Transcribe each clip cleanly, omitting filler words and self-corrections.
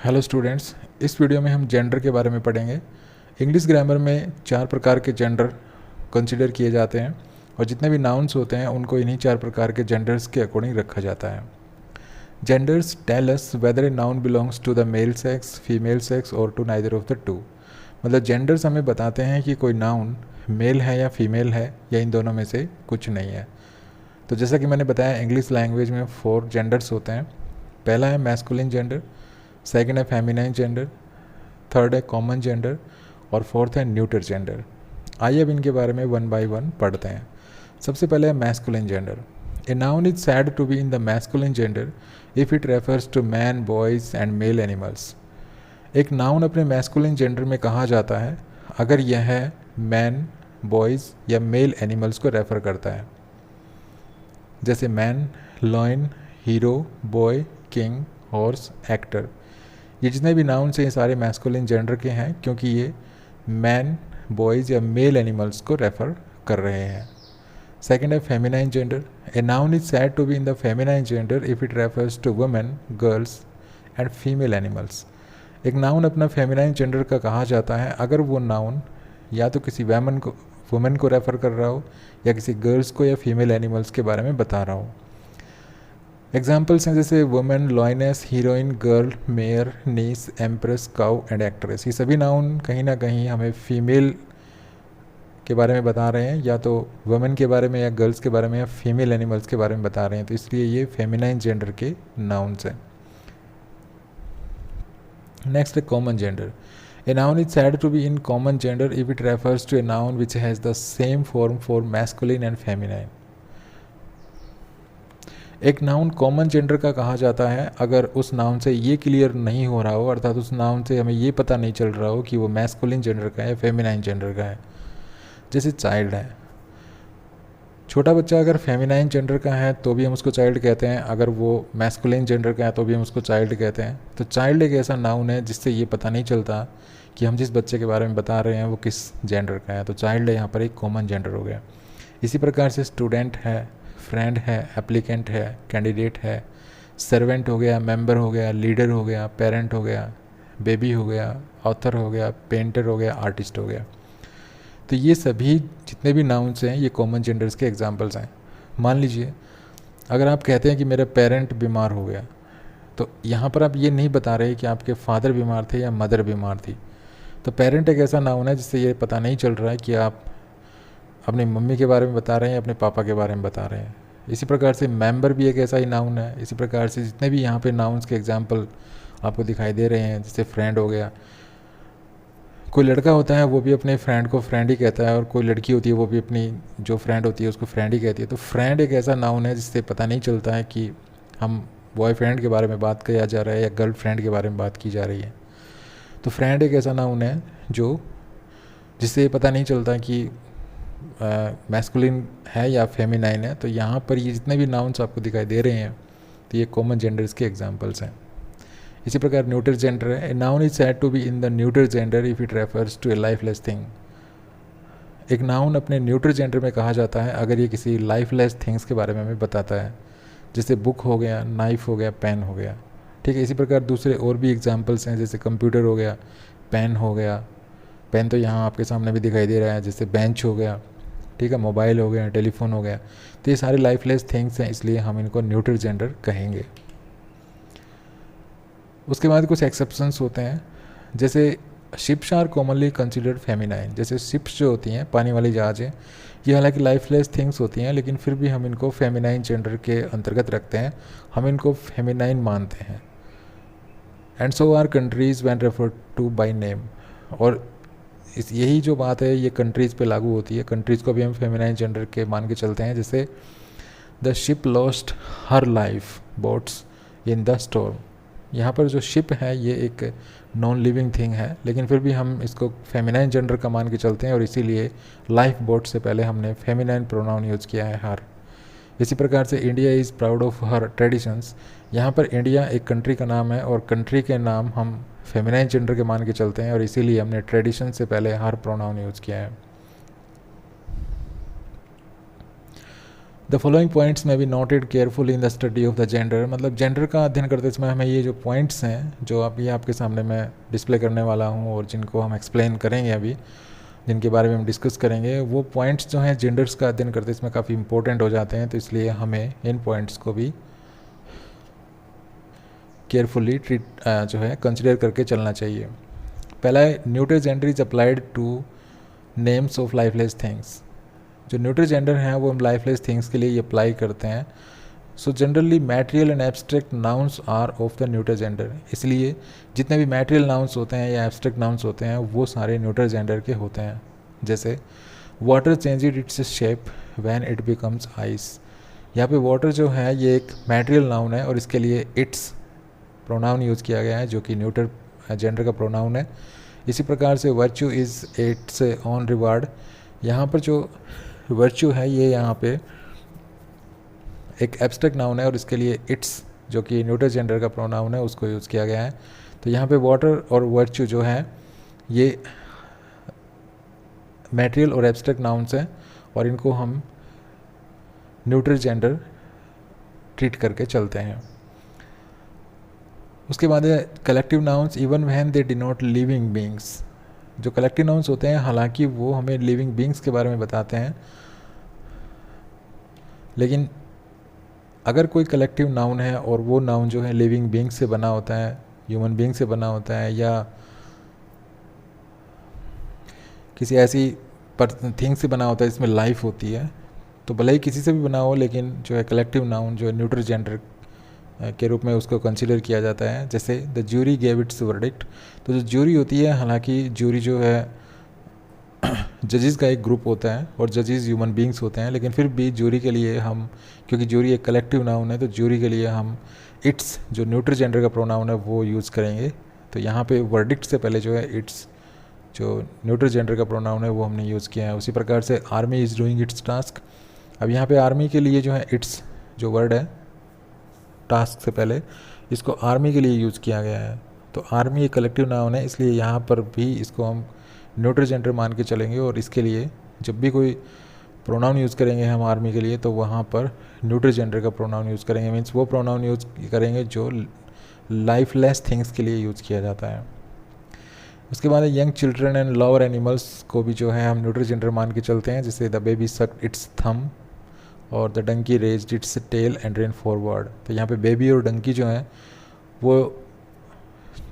Hello students, इस video में हम जेंडर के बारे में पढ़ेंगे। इंग्लिश ग्रामर में 4 प्रकार के जेंडर कंसिडर किए जाते हैं और जितने भी नाउन्स होते हैं उनको इन्हीं 4 प्रकार के जेंडर्स के अकॉर्डिंग रखा जाता है। Genders tell us whether a noun belongs to the male sex, female sex और to neither of the two. मतलब जेंडर्स हमें बताते हैं कि कोई नाउन मेल है या फीमेल है या इन दोनों में से कुछ नहीं है। तो जैसा कि मैंने बताया, इंग्लिश लैंग्वेज में 4 जेंडर्स होते हैं। पहला है मैस्कुलिन जेंडर, सेकंड है फेमिनाइन जेंडर, थर्ड है कॉमन जेंडर और फोर्थ है न्यूटर जेंडर। आइए अब इनके बारे में वन बाय वन पढ़ते हैं। सबसे पहले है masculine gender. A noun is said to be in the masculine gender if it refers to man, boys and male animals. एक नाउन अपने मैस्कुलिन जेंडर में कहा जाता है अगर यह मैन, बॉयज़ या मेल एनिमल्स को रेफ़र करता है, जैसे man, lion, hero, boy, king, horse, actor. ये जितने भी नाउन्स हैं ये सारे मैस्कुलिन जेंडर के हैं क्योंकि ये मैन, बॉयज़ या मेल एनिमल्स को रेफ़र कर रहे हैं। सेकंड है feminine gender. A noun is said to be in the feminine gender if it refers to women, girls and female animals. एक नाउन अपना फेमिनाइन जेंडर का कहा जाता है अगर वो नाउन या तो किसी वुमेन को रेफ़र कर रहा हो या किसी गर्ल्स को या फीमेल एनिमल्स के बारे में बता रहा हो। एग्जाम्पल्स हैं जैसे women, lioness, heroine, girl, mayor, niece, empress, cow and actress. ये सभी नाउन कहीं ना कहीं हमें फीमेल के बारे में बता रहे हैं, या तो वुमेन के बारे में या गर्ल्स के बारे में या फीमेल एनिमल्स के बारे में बता रहे हैं, तो इसलिए ये फेमिनाइन जेंडर के नाउन्स हैं। नेक्स्ट है common gender. A noun is said to be in common gender if it refers to a noun which has the same form for masculine and feminine. एक नाउन कॉमन जेंडर का कहा जाता है अगर उस noun से ये क्लियर नहीं हो रहा हो, अर्थात उस नाउन से हमें ये पता नहीं चल रहा हो कि वो मैस्कुलिन जेंडर का है या फेमिनाइन जेंडर का है। जैसे चाइल्ड है, छोटा बच्चा अगर फेमिनाइन जेंडर का है तो भी हम उसको चाइल्ड कहते हैं, अगर वो मैस्कुलिन जेंडर का है तो भी हम उसको चाइल्ड कहते हैं। तो चाइल्ड एक ऐसा नाउन है जिससे ये पता नहीं चलता कि हम जिस बच्चे के बारे में बता रहे हैं वो किस जेंडर का है, तो चाइल्ड यहाँ पर एक कॉमन जेंडर हो गया। इसी प्रकार से स्टूडेंट है, फ्रेंड है, एप्लीकेंट है, कैंडिडेट है, सर्वेंट हो गया, मेंबर हो गया, लीडर हो गया, पेरेंट हो गया, बेबी हो गया, ऑथर हो गया, पेंटर हो गया, आर्टिस्ट हो गया। तो ये सभी जितने भी नाउन्स हैं ये कॉमन जेंडर्स के एग्जांपल्स हैं। मान लीजिए अगर आप कहते हैं कि मेरा पेरेंट बीमार हो गया, तो यहाँ पर आप ये नहीं बता रहे कि आपके फादर बीमार थे या मदर बीमार थी। तो पेरेंट एक ऐसा नाउन है जिससे ये पता नहीं चल रहा है कि आप अपनी मम्मी के बारे में बता रहे हैं या अपने पापा के बारे में बता रहे हैं। इसी प्रकार से मेंबर भी एक ऐसा ही नाउन है। इसी प्रकार से जितने भी यहाँ पे नाउन्स के एग्जांपल आपको दिखाई दे रहे हैं, जैसे फ्रेंड हो गया, कोई लड़का होता है वो भी अपने फ्रेंड को फ्रेंड ही कहता है और कोई लड़की होती है वो भी अपनी जो फ्रेंड होती है उसको फ्रेंड ही कहती है। तो फ्रेंड एक ऐसा नाउन है जिससे पता नहीं चलता है कि हम बॉयफ्रेंड के बारे में बात किया जा रहा है या गर्ल फ्रेंड के बारे में बात की जा रही है। तो फ्रेंड एक ऐसा नाउन है जो जिससे ये पता नहीं चलता कि मैस्कुलिन है या फेमिनाइन है। तो यहाँ पर ये जितने भी नाउन्स आपको दिखाई दे रहे हैं तो ये कॉमन जेंडर्स के एग्जांपल्स हैं। इसी प्रकार न्यूटर जेंडर है। A noun is said to be in the neuter gender if it refers to a lifeless thing. एक नाउन अपने न्यूटर जेंडर में कहा जाता है अगर ये किसी लाइफलेस थिंग्स के बारे में हमें बताता है, जैसे बुक हो गया, नाइफ हो गया, पेन हो गया। ठीक है, इसी प्रकार दूसरे और भी एग्जाम्पल्स हैं जैसे कंप्यूटर हो गया, पेन हो गया, पेन तो यहाँ आपके सामने भी दिखाई दे रहा है, जैसे बेंच हो गया, ठीक है, मोबाइल हो गया, टेलीफोन हो गया। तो ये सारे लाइफलेस थिंग्स हैं, इसलिए हम इनको न्यूटर जेंडर कहेंगे। उसके बाद कुछ एक्सेप्शंस होते हैं, जैसे ships are commonly considered feminine. जैसे शिप्स जो होती हैं, पानी वाली जहाज़ें, ये हालांकि लाइफलेस थिंग्स होती हैं लेकिन फिर भी हम इनको फेमिनाइन जेंडर के अंतर्गत रखते हैं, हम इनको फेमिनाइन मानते हैं। And so are countries when refer to by name. और यही जो बात है ये कंट्रीज़ पे लागू होती है। कंट्रीज़ को भी हम फेमिनाइन जेंडर के मान के चलते हैं, जैसे the ship lost her life boats in the storm. यहाँ पर जो शिप है ये एक नॉन लिविंग थिंग है लेकिन फिर भी हम इसको फेमिनाइन जेंडर का मान के चलते हैं और इसीलिए लाइफ बोट से पहले हमने फेमिनाइन प्रोनाउन यूज़ किया है, हर। इसी प्रकार से India is proud of her traditions. यहाँ पर इंडिया एक कंट्री का नाम है और कंट्री के नाम हम फेमिनाइन जेंडर के मान के चलते हैं और इसीलिए हमने ट्रेडिशन से पहले हर प्रोनाउन यूज़ किया है। द फॉलोइंग पॉइंट्स में be noted careful in the study of the gender, मतलब जेंडर का अध्ययन करते समय हमें ये जो पॉइंट्स हैं जो आप ये आपके सामने मैं डिस्प्ले करने वाला हूँ और जिनको हम एक्सप्लेन करेंगे अभी, जिनके बारे में हम डिस्कस करेंगे, वो पॉइंट्स जो हैं जेंडर्स का अध्ययन करते इसमें काफ़ी इंपॉर्टेंट हो जाते हैं। तो इसलिए हमें इन पॉइंट्स को भी केयरफुली जो है कंसिडर करके चलना चाहिए। पहला है neutral gender is applied two names of lifeless things. जो न्यूट्रल जेंडर हैं वो हम लाइफलेस थिंग्स के लिए ये अप्लाई करते हैं। So generally material and abstract nouns are of the neutral gender, इसलिए जितने भी मैटेरियल नाउन्स होते हैं या एब्स्ट्रैक्ट नाउन्स होते हैं वो सारे न्यूट्रल जेंडर के होते हैं। जैसे water changes its shape when it becomes ice. यहाँ पे वाटर जो है ये एक मैटेरियल नाउन है और इसके लिए इट्स प्रोनाउन यूज़ किया गया है जो कि न्यूट्रल जेंडर का प्रोनाउन है। इसी प्रकार से virtue is it's on reward, यहाँ पर जो वर्च्यू है ये यहाँ पे एक एब्स्ट्रैक्ट नाउन है और इसके लिए इट्स जो कि न्यूट्रल जेंडर का प्रोनाउन है उसको यूज़ किया गया है। तो यहाँ पे वाटर और वर्च्यू जो है ये मैटेरियल और एब्स्ट्रैक्ट नाउन्स हैं और इनको हम न्यूट्रल जेंडर ट्रीट करके चलते हैं। उसके बाद है collective nouns even when they denote living beings. जो कलेक्टिव नाउन्स होते हैं हालांकि वो हमें लिविंग बीइंग्स के बारे में बताते हैं, लेकिन अगर कोई कलेक्टिव नाउन है और वो नाउन जो है लिविंग बीइंग से बना होता है, ह्यूमन बीइंग से बना होता है या किसी ऐसी थिंग से बना होता है जिसमें लाइफ होती है, तो भले ही किसी से भी बना हो लेकिन जो है कलेक्टिव नाउन जो है न्यूट्रल जेंडर के रूप में उसको कंसीडर किया जाता है। जैसे the jury gave it's verdict, तो जो ज्यूरी होती है, हालांकि ज्यूरी जो है जजेस का एक ग्रुप होता है और जजेस ह्यूमन बीइंग्स होते हैं, लेकिन फिर भी ज्यूरी के लिए हम, क्योंकि ज्यूरी एक कलेक्टिव नाउन है, तो ज्यूरी के लिए हम इट्स जो न्यूट्रल जेंडर का प्रोनाउन है वो यूज़ करेंगे। तो यहाँ पे वर्डिक्ट से पहले जो है इट्स जो न्यूट्रल जेंडर का प्रोनाउन है वो हमने यूज़ किया है। उसी प्रकार से army is doing it's task, अब यहाँ पे आर्मी के लिए जो है इट्स जो वर्ड है टास्क से पहले, इसको आर्मी के लिए यूज़ किया गया है। तो आर्मी एक कलेक्टिव नाउन है, इसलिए यहाँ पर भी इसको हम न्यूट्रल जेंडर मान के चलेंगे और इसके लिए जब भी कोई प्रोनाउन यूज़ करेंगे हम आर्मी के लिए तो वहाँ पर न्यूट्रल जेंडर का प्रोनाउन यूज़ करेंगे, मीन्स वो प्रोनाउन यूज़ करेंगे जो लाइफलेस थिंग्स के लिए यूज़ किया जाता है। उसके बाद young children and lover animals को भी जो है हम न्यूट्रल जेंडर मान के चलते हैं, जैसे the baby sucked its thumb और the donkey raised its tail and ran forward. तो यहाँ पे बेबी और डंकी जो हैं वो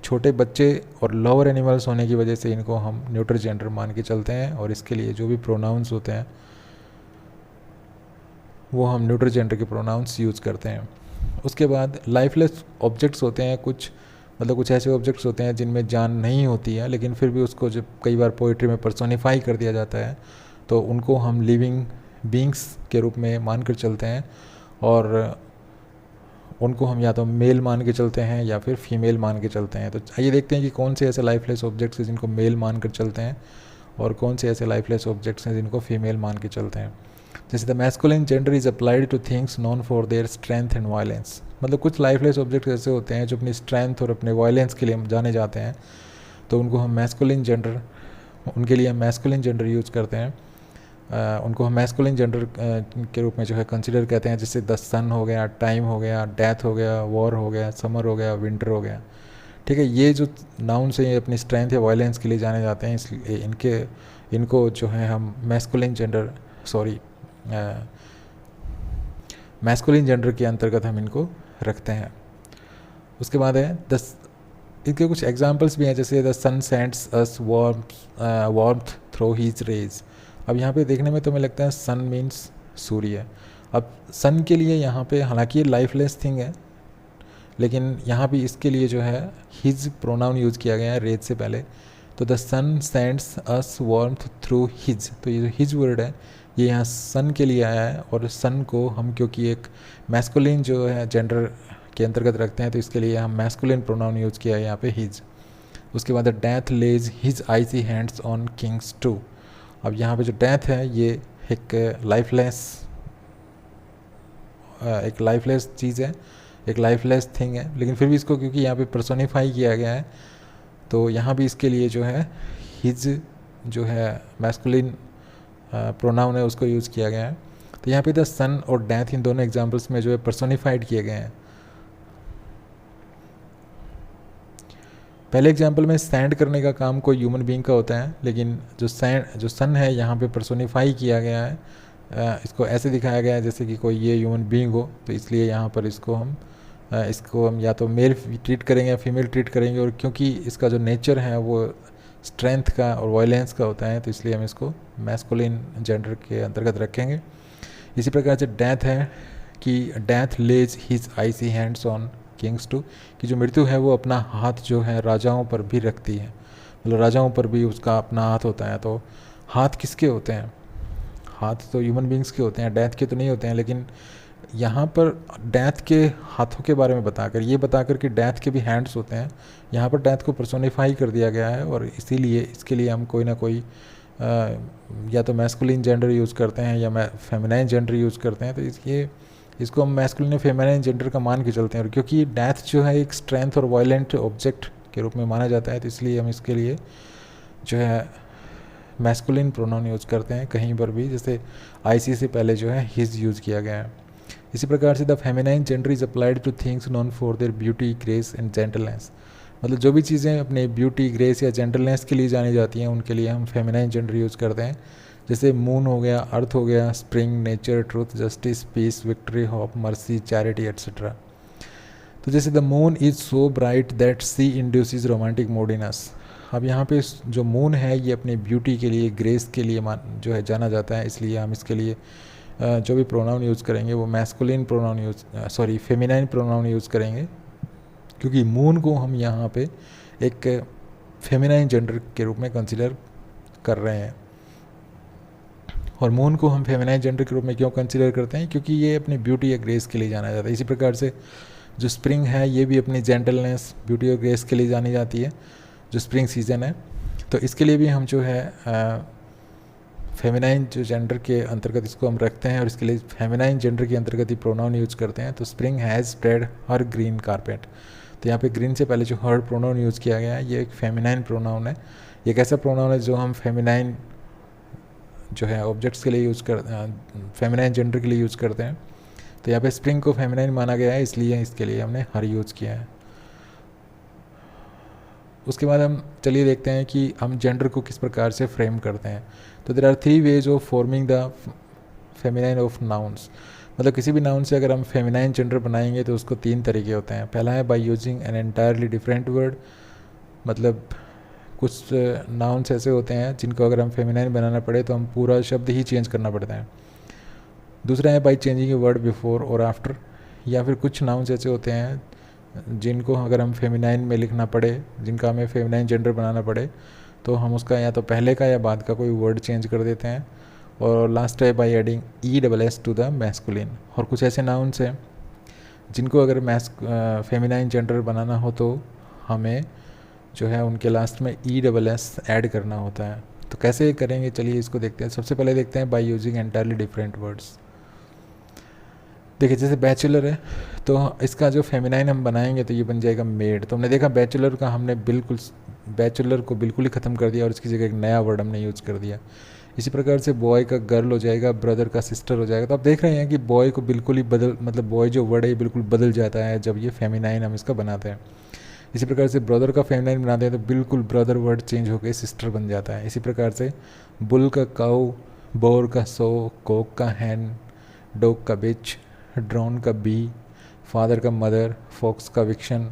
छोटे बच्चे और लोअर एनिमल्स होने की वजह से इनको हम न्यूट्रल जेंडर मान के चलते हैं और इसके लिए जो भी प्रोनाउंस होते हैं वो हम न्यूट्रल जेंडर के प्रोनाउंस यूज़ करते हैं। उसके बाद लाइफलेस ऑब्जेक्ट्स होते हैं, कुछ ऐसे ऑब्जेक्ट्स होते हैं जिनमें जान नहीं होती है, लेकिन फिर भी उसको जब कई बार पोइट्री में पर्सोनिफाई कर दिया जाता है तो उनको हम लिविंग बीइंग्स के रूप में मान कर चलते हैं और उनको हम या तो मेल मान के चलते हैं या फिर फीमेल मान के चलते हैं। तो आइए देखते हैं कि कौन से ऐसे लाइफलेस ऑब्जेक्ट्स हैं जिनको मेल मान कर चलते हैं और कौन से ऐसे लाइफलेस ऑब्जेक्ट्स हैं जिनको फीमेल मान के चलते हैं। जैसे the masculine gender is applied two things non for their strength and violence, मतलब कुछ लाइफलेस ऑब्जेक्ट्स ऐसे होते हैं जो अपनी स्ट्रेंथ और अपने वायलेंस के लिए जाने जाते हैं, तो उनको हम मैस्कुलिन जेंडर, उनके लिए हम मैस्कुलिन जेंडर यूज़ करते हैं, उनको हम मैस्कुलिन जेंडर के रूप में जो है कंसिडर कहते हैं। जैसे द सन हो गया, टाइम हो गया, डेथ हो गया, वॉर हो गया, समर हो गया, विंटर हो गया। ठीक है, ये जो नाउन्स हैं ये अपनी स्ट्रेंथ या वायलेंस के लिए जाने जाते हैं, इसलिए इनको जो है हम मैस्कुलिन जेंडर के अंतर्गत हम इनको रखते हैं। उसके बाद है इनके कुछ एग्जाम्पल्स भी हैं, जैसे the sun sends us warmth through his rays. अब यहाँ पे देखने में तो हमें लगता है सन मीन्स सूर्य। अब सन के लिए यहाँ पे हालांकि ये लाइफलेस थिंग है, लेकिन यहाँ भी इसके लिए जो है हिज प्रोनाउन यूज़ किया गया है रेज से पहले। तो the sun sends us warmth through his, तो ये जो हिज वर्ड है ये यहाँ सन के लिए आया है और सन को हम क्योंकि एक मैस्कुलिन जो है जेंडर के अंतर्गत रखते हैं तो इसके लिए हम मैस्कुलिन प्रोनाउन यूज़ किया है यहाँ पे हिज। उसके बाद death lays his icy hands on kings too. अब यहाँ पे जो डेथ है ये एक लाइफलेस चीज़ है, एक लाइफलेस थिंग है, लेकिन फिर भी इसको क्योंकि यहाँ पे पर्सोनिफाई किया गया है तो यहाँ भी इसके लिए जो है हिज जो है मैस्कुलिन प्रोनाउन है उसको यूज़ किया गया है। तो यहाँ पे द सन और डेथ इन दोनों एग्जाम्पल्स में जो है पर्सोनिफाइड किए गए हैं। पहले एग्जाम्पल में सैंड करने का काम कोई ह्यूमन बीइंग का होता है, लेकिन जो सन है यहाँ पे पर्सोनिफाई किया गया है, इसको ऐसे दिखाया गया है जैसे कि कोई ये ह्यूमन बीइंग हो, तो इसलिए यहाँ पर इसको हम या तो मेल ट्रीट करेंगे या फीमेल ट्रीट करेंगे, और क्योंकि इसका जो नेचर है वो स्ट्रेंथ का और वायलेंस का होता है, तो इसलिए हम इसको मैस्कुलिन जेंडर के अंतर्गत रखेंगे। इसी प्रकार से डेथ है कि death lays his icy hands on kings too, कि जो मृत्यु है वो अपना हाथ जो है राजाओं पर भी रखती है, मतलब राजाओं पर भी उसका अपना हाथ होता है। तो हाथ किसके होते हैं? हाथ तो ह्यूमन बींग्स के होते हैं, डेथ के तो नहीं होते हैं। लेकिन यहाँ पर डेथ के हाथों के बारे में बताकर कि डेथ के भी हैंड्स होते हैं, यहाँ पर डेथ को पर्सोनिफाई कर दिया गया है, और इसीलिए इसके लिए हम कोई ना कोई या तो मैस्कुलिन जेंडर यूज़ करते हैं या फेमिनाइन जेंडर यूज़ करते हैं। तो इसको हम मैस्कुलिन और फेमिनाइन जेंडर का मान के चलते हैं, और क्योंकि डेथ जो है एक स्ट्रेंथ और वायलेंट ऑब्जेक्ट के रूप में माना जाता है, तो इसलिए हम इसके लिए जो है मैस्कुलिन प्रोनाउन यूज़ करते हैं कहीं पर भी, जैसे आईसी से पहले जो है हिज यूज़ किया गया है। इसी प्रकार से the feminine gender is applied two things known for their beauty, grace and gentleness, मतलब जो भी चीज़ें अपने ब्यूटी, ग्रेस या जेंटलनेस के लिए जानी जाती हैं उनके लिए हम फेमिनाइन जेंडर यूज़ करते हैं। जैसे मून हो गया, अर्थ हो गया, spring, nature, truth, justice, peace, victory, hope, mercy, charity etcetera. तो जैसे the moon is so bright that she induces romantic mood in us. अब यहाँ पे जो मून है ये अपनी ब्यूटी के लिए, ग्रेस के लिए जो है जाना जाता है, इसलिए हम इसके लिए जो भी प्रोनाउन यूज़ करेंगे वो masculine pronoun feminine pronoun use करेंगे, क्योंकि मून को हम यहाँ पे एक फेमिनाइन जेंडर के रूप में कंसिडर कर रहे हैं। और मून को हम फेमिनाइन जेंडर के रूप में क्यों कंसिडर करते हैं? क्योंकि ये अपनी ब्यूटी या ग्रेस के लिए जाना जाता है। इसी प्रकार से जो स्प्रिंग है ये भी अपनी जेंटलनेस, ब्यूटी और ग्रेस के लिए जानी जाती है, जो स्प्रिंग सीजन है। तो इसके लिए भी हम जो है फेमिनाइन जो जेंडर के अंतर्गत इसको हम रखते हैं, और इसके लिए फेमिनाइन जेंडर के अंतर्गत ही प्रोनाउन यूज़ करते हैं। तो spring has spread her green carpet, तो यहाँ पे ग्रीन से पहले जो हर प्रोनाउन यूज़ किया गया है ये एक फेमिनाइन प्रोनाउन है। ये एक ऐसा प्रोनाउन है जो हम फेमिनाइन जो है ऑब्जेक्ट्स के लिए फेमिनाइन जेंडर के लिए यूज़ करते हैं। तो यहाँ पे स्प्रिंग को फेमिनाइन माना गया है, इसलिए इसके लिए हमने हर यूज़ किया है। उसके बाद हम चलिए देखते हैं कि हम जेंडर को किस प्रकार से फ्रेम करते हैं। तो there are 3 ways of forming the feminine of nouns, मतलब किसी भी नाउन से अगर हम फेमिनाइन जेंडर बनाएंगे तो उसको 3 तरीके होते हैं। पहला है by using an entirely different word, मतलब कुछ नाउन्स ऐसे होते हैं जिनको अगर हम फेमिनाइन बनाना पड़े तो हम पूरा शब्द ही चेंज करना पड़ता है। दूसरा है by changing a word before और आफ्टर, या फिर कुछ नाउन्स ऐसे होते हैं जिनको अगर हम फेमिनाइन में लिखना पड़े, जिनका हमें फेमिनाइन जेंडर बनाना पड़े, तो हम उसका या तो पहले का या बाद का कोई वर्ड चेंज कर देते हैं। और लास्ट है by adding ESS to the masculine. और कुछ ऐसे नाउन्स हैं जिनको अगर फेमिनाइन जेंडर बनाना हो तो हमें जो है उनके लास्ट में ESS ऐड करना होता है। तो कैसे करेंगे, चलिए इसको देखते हैं। सबसे पहले देखते हैं by using entirely different words. देखिए जैसे बैचलर है तो इसका जो फेमिनाइन हम बनाएंगे तो ये बन जाएगा मेड। तो हमने देखा बैचलर का हमने बैचलर को बिल्कुल ही ख़त्म कर दिया और इसकी जगह एक नया वर्ड हमने यूज़ कर दिया। इसी प्रकार से बॉय का गर्ल हो जाएगा, ब्रदर का सिस्टर हो जाएगा। तो आप देख रहे हैं कि बॉय को बिल्कुल ही मतलब बॉय जो वर्ड है ये बिल्कुल बदल जाता है जब ये फेमिनाइन हम इसका बनाते हैं। इसी प्रकार से ब्रदर का फेमिनाइन बनाते हैं तो बिल्कुल ब्रदर वर्ड चेंज होकर सिस्टर बन जाता है। इसी प्रकार से बुल का काऊ, बोर का सो, कोक का हैन, डॉग का बिच, ड्रोन का बी, फादर का मदर, फॉक्स का विक्शन।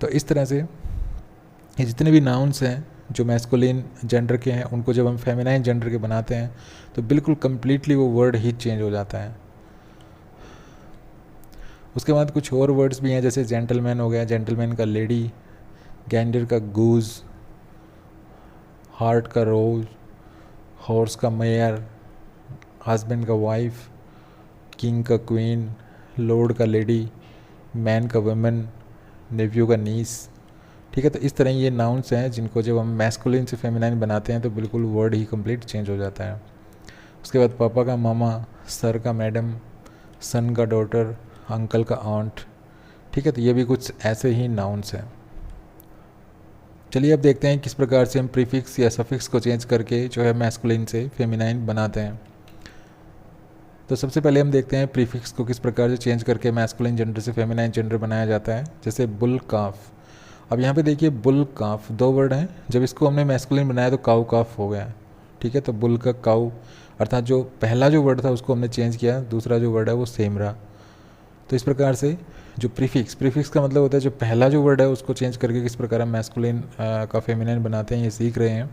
तो इस तरह से ये जितने भी नाउन्स हैं जो मैस्कुलिन जेंडर के हैं उनको जब हम फेमिनाइन जेंडर के बनाते हैं तो बिल्कुल कम्प्लीटली वो वर्ड ही चेंज हो जाता है। उसके बाद कुछ और वर्ड्स भी हैं जैसे जेंटलमैन हो गया, जेंटलमैन का लेडी, गैंडर का गूज, हार्ट का रोज, हॉर्स का मेयर, हस्बैंड का वाइफ, किंग का क्वीन, लॉर्ड का लेडी, मैन का वुमेन, नेव्यू का नीस। ठीक है, तो इस तरह ये नाउन्स हैं जिनको जब हम मैस्कुलिन से फेमिनाइन बनाते हैं तो बिल्कुल वर्ड ही कंप्लीट चेंज हो जाता है। उसके बाद पापा का मामा, सर का मैडम, सन का डॉटर, अंकल का आंट। ठीक है, तो ये भी कुछ ऐसे ही नाउन्स हैं। चलिए अब देखते हैं किस प्रकार से हम प्रीफिक्स या सफिक्स को चेंज करके जो है मैस्कुलिन से फेमिनाइन बनाते हैं। तो सबसे पहले हम देखते हैं प्रीफिक्स को किस प्रकार से चेंज करके मैस्कुलिन जेंडर से फेमिनाइन जेंडर बनाया जाता है। जैसे बुल काफ, अब यहाँ पे देखिए बुल काफ 2 वर्ड हैं, जब इसको हमने मैस्कुलिन बनाया तो काऊ काफ हो गया। ठीक है, तो बुल का काऊ अर्थात जो पहला जो वर्ड था उसको हमने चेंज किया, दूसरा जो वर्ड है वो सेम रहा। तो इस प्रकार से जो प्रीफिक्स का मतलब होता है जो पहला जो वर्ड है उसको चेंज करके किस प्रकार हम मैस्कुलिन का फेमिनाइन बनाते हैं, ये सीख रहे हैं।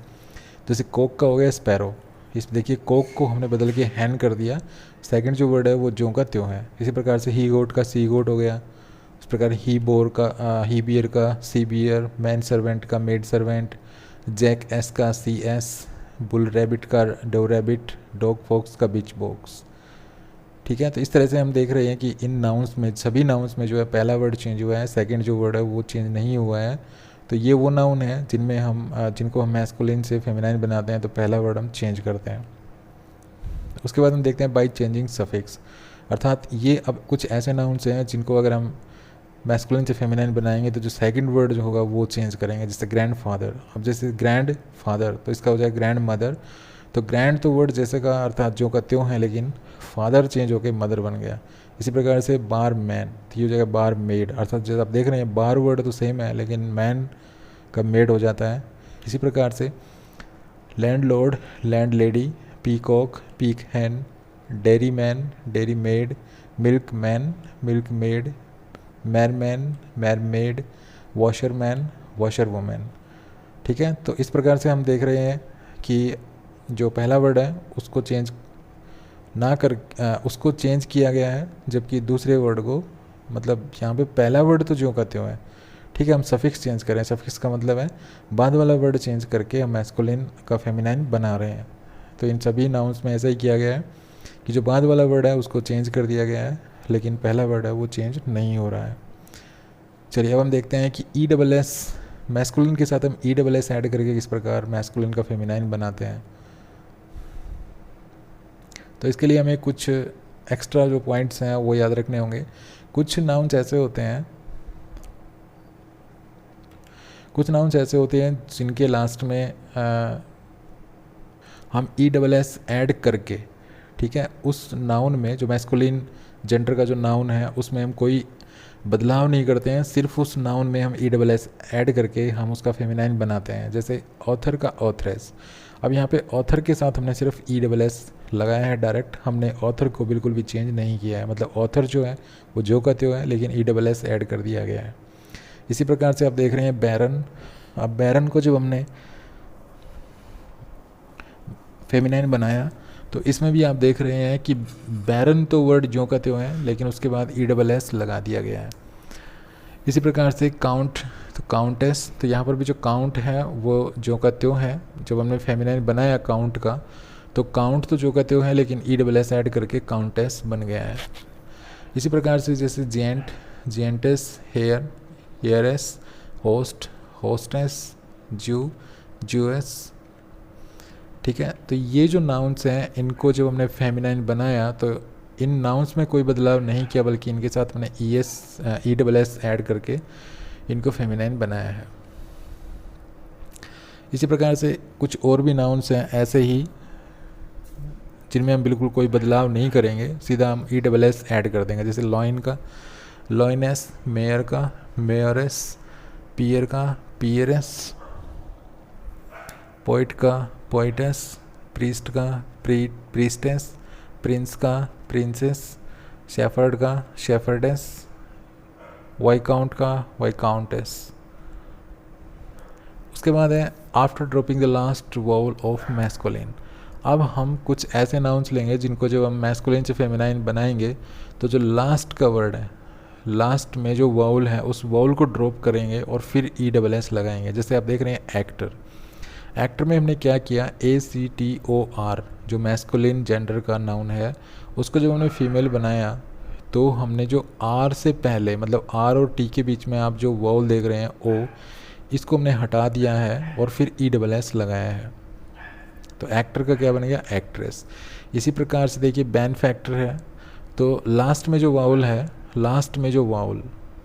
जैसे कोक का हो गया स्पैरो, इस देखिए कोक को हमने बदल के हैन कर दिया, सेकंड जो वर्ड है वो ज्यों का त्यों है। इसी प्रकार से ही गोट का सी गोट हो गया, इस प्रकार ही बोर का ही बियर का सी बियर, मैन सर्वेंट का मेड सर्वेंट, जैक एस का सी एस, बुल रैबिट का डो रैबिट, डॉग फॉक्स का बिच बॉक्स। ठीक है, तो इस तरह से हम देख रहे हैं कि इन नाउन्स में, सभी नाउन्स में जो है पहला वर्ड चेंज हुआ है, सेकंड जो वर्ड है वो चेंज नहीं हुआ है। तो ये वो नाउन है जिनमें हम जिनको हम मैस्कुलिन से फेमिनाइन बनाते हैं तो पहला वर्ड हम चेंज करते हैं। उसके बाद हम देखते हैं बाई चेंजिंग सफिक्स, अर्थात ये अब कुछ ऐसे नाउन्स हैं जिनको अगर हम मैस्कुलिन से फेमिनाइन बनाएंगे तो जो सेकंड वर्ड जो होगा वो चेंज करेंगे। जैसे ग्रैंड फादर, अब जैसे ग्रैंड फादर तो इसका हो जाएगा ग्रैंड मदर। तो ग्रैंड तो वर्ड जैसे का अर्थात जो का त्यों है, लेकिन फादर चेंज होकर मदर बन गया। इसी प्रकार से बार मैन, तो ये हो जाएगा बार मेड, अर्थात जैसे आप देख रहे हैं बार वर्ड तो सेम है लेकिन मैन का मेड हो जाता है। इसी प्रकार से landlord, landlady, peacock, peahen, dairyman, dairymaid, milkman, milkmaid, merman, mermaid, washerman, washerwoman. ठीक है, तो इस प्रकार से हम देख रहे हैं कि जो पहला वर्ड है उसको चेंज ना कर उसको चेंज किया गया है, जबकि दूसरे वर्ड को, मतलब यहाँ पे पहला वर्ड तो ज्यों का त्यों है। ठीक है, हम सफिक्स चेंज करें, सफिक्स का मतलब है बाद वाला वर्ड चेंज करके हम मैस्कुलिन का फेमिनाइन बना रहे हैं। तो इन सभी नाउन्स में ऐसा ही किया गया है कि जो बाद वाला वर्ड है उसको चेंज कर दिया गया है, लेकिन पहला वर्ड है वो चेंज नहीं हो रहा है। चलिए अब हम देखते हैं कि ई डबल एस, मैस्कुलिन के साथ हम ई डबल एस ऐड करके किस प्रकार मैस्कुलिन का फेमिनाइन बनाते हैं। तो इसके लिए हमें कुछ एक्स्ट्रा जो पॉइंट्स हैं वो याद रखने होंगे। कुछ नाउन्स ऐसे होते हैं जिनके लास्ट में हम ई डबल एस ऐड करके, ठीक है, उस नाउन में जो मैस्कुलिन जेंडर का जो नाउन है उसमें हम कोई बदलाव नहीं करते हैं, सिर्फ उस नाउन में हम ई डबल एस ऐड करके हम उसका फेमिनाइन बनाते हैं। जैसे ऑथर का ऑथरेस, अब यहाँ पे ऑथर के साथ हमने सिर्फ ई डबल एस लगाया है डायरेक्ट, हमने ऑथर को बिल्कुल भी चेंज नहीं किया है। मतलब ऑथर जो है वो जो का त्यों है, लेकिन ई डबल एस ऐड कर दिया गया है। इसी प्रकार से आप देख रहे हैं बैरन, अब बैरन को जब हमने फेमिनाइन बनाया तो इसमें भी आप देख रहे हैं कि बैरन तो वर्ड जो का त्यों है, लेकिन उसके बाद ई डबल एस लगा दिया गया है। इसी प्रकार से काउंट, तो काउंटेस, तो यहाँ पर भी जो काउंट है वो जो का त्यों है। जब हमने फेमिनाइन बनाया काउंट का तो काउंट तो जो का त्यों है, लेकिन ई डबल एस ऐड करके काउंटेस बन गया है। इसी प्रकार से जैसे जेंट, जेंटेस, हेयर, हेयरेस, होस्ट, होस्टेस, जू, जूएस। ठीक है, तो ये जो नाउन्स हैं इनको जब हमने फेमिनाइन बनाया तो इन नाउन्स में कोई बदलाव नहीं किया, बल्कि इनके साथ हमने ई डबल एस ऐड करके इनको फेमिनाइन बनाया है। इसी प्रकार से कुछ और भी नाउन्स हैं ऐसे ही जिनमें हम बिल्कुल कोई बदलाव नहीं करेंगे, सीधा हम ई डबल एस ऐड कर देंगे। जैसे लॉइन का लॉइनेस, मेयर का मेयरेस, पियर का पियरेस, पोइट का पोइटेस, प्रीस्ट का प्रीस्टेस, प्रिंस का प्रिंसेस, शेफर्ड का शेफर्डेस, वाइकाउंट का वाइकाउंटेस। उसके बाद है after dropping the last vowel of masculine. अब हम कुछ ऐसे नाउन्स लेंगे जिनको जब हम मैस्कुलिन से फेमिनाइन बनाएंगे तो जो लास्ट का वर्ड है, लास्ट में जो वाउल है उस वाउल को ड्रॉप करेंगे और फिर ई डबल एस लगाएंगे। जैसे आप देख रहे हैं एक्टर, एक्टर में हमने क्या किया, ACTOR जो मैस्कुलिन जेंडर का नाउन है उसको जब हमने फीमेल बनाया तो हमने जो R से पहले, मतलब R और T के बीच में आप जो वाउल देख रहे हैं O, इसको हमने हटा दिया है और फिर ई डबल एस लगाया है। तो एक्टर का क्या बन गया, एक्ट्रेस। इसी प्रकार से देखिए बैन फैक्टर है, तो लास्ट में जो वाउल है, लास्ट में जो वाउल,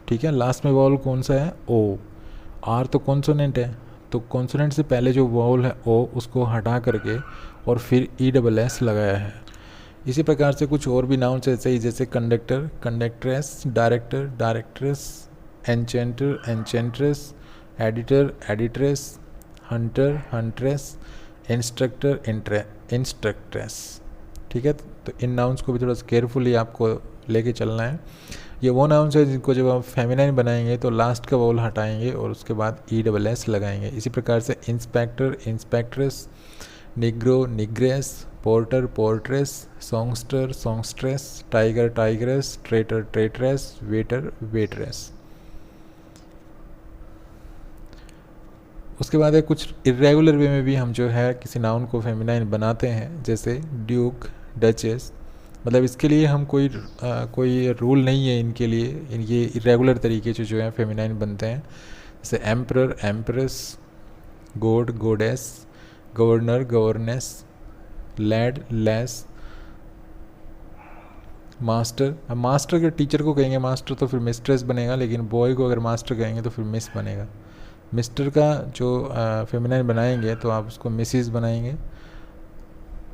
ठीक है, लास्ट में वाउल कौन सा है, O, R तो कॉन्सोनेंट है, तो कॉन्सोनेंट से पहले जो वाउल है O उसको हटा करके और फिर ई डबल एस लगाया है। इसी प्रकार से कुछ और भी नाउन ऐसे ही, जैसे conductor, conductress, director, directress, enchanter, enchantress, editor, editress, hunter, huntress, instructor, instructress. ठीक है, तो इन नाउन्स को भी थोड़ा सा केयरफुली आपको लेके चलना है। ये वो नाउन्स है जिनको जब आप फेमिनाइन बनाएंगे तो लास्ट का वोल हटाएंगे और उसके बाद ESS लगाएंगे। इसी प्रकार से inspector, inspectress, negro, negress, porter, portress, songster, songstress, tiger, tigress, traitor, traitress, waiter, waitress. उसके बाद है कुछ इरेगुलर वे में भी हम जो है किसी नाउन को फेमिनाइन बनाते हैं, जैसे ड्यूक, डचेस। मतलब इसके लिए हम कोई रूल नहीं है इनके लिए, ये इरेगुलर तरीके से जो है फेमिनाइन बनते हैं। जैसे emperor, empress, god, goddess, governor, governess, lad, lass, master. अब मास्टर अगर टीचर को कहेंगे मास्टर तो फिर मिस्ट्रेस बनेगा, लेकिन बॉय को अगर मास्टर कहेंगे तो फिर मिस बनेगा। मिस्टर का जो फेमिनाइन बनाएंगे तो आप उसको मिसिस बनाएंगे,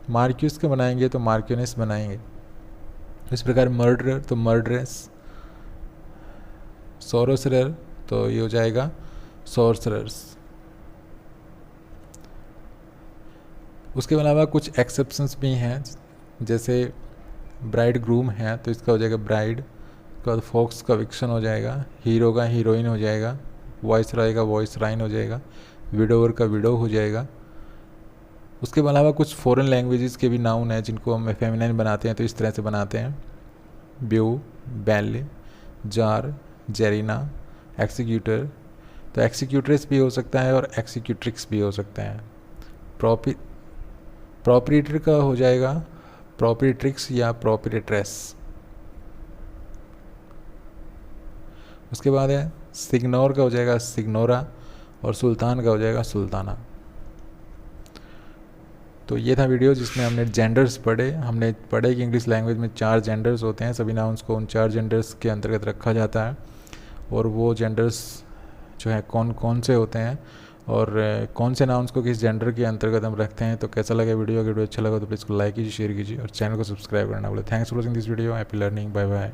मार्क्यूस का बनाएंगे तो मार्क्यूनेस बनाएंगे। इस प्रकार मर्डरर तो मर्डरेस, सोरोसरर तो ये हो जाएगा सोर्सरर्स। उसके अलावा कुछ एक्सेप्शंस भी हैं, जैसे ब्राइड ग्रूम है तो इसका हो जाएगा ब्राइड, उसके बाद फॉक्स का विक्शन हो जाएगा, हीरो का हीरोइन हो जाएगा, वॉइस राय का वॉइस राइन हो जाएगा, विडोवर का विडो हो जाएगा। उसके अलावा कुछ फॉरेन लैंग्वेजेस के भी नाउन हैं जिनको हम फेमिनाइन बनाते हैं तो इस तरह से बनाते हैं, ब्यू, बैले, जार, जेरिना, एक्सिक्यूटर। तो एक्सिक्यूट्रेस भी हो सकता है और एक्सिक्यूट्रिक्स भी हो सकता है। प्रॉपरेटर का हो जाएगा प्रॉपरेट्रिक्स या प्रॉपरेट्रेस। उसके बाद है सिग्नोर का हो जाएगा सिग्नोरा और सुल्तान का हो जाएगा सुल्ताना। तो ये था वीडियो जिसमें हमने जेंडर्स पढ़े। हमने पढ़े कि इंग्लिश लैंग्वेज में 4 जेंडर्स होते हैं, सभी नाउन्स को उन 4 जेंडर्स के अंतर्गत रखा जाता है, और वो जेंडर्स जो है कौन कौन से होते हैं और कौन से नाउन्स को किस जेंडर के अंतर्गत हम रखते हैं। तो कैसा लगा वीडियो? अगर वीडियो अच्छा लगा तो प्लीज़ को लाइक कीजिए, शेयर कीजिए और चैनल को सब्सक्राइब करना बोले। Thanks for watching this video. Happy learning. Bye bye.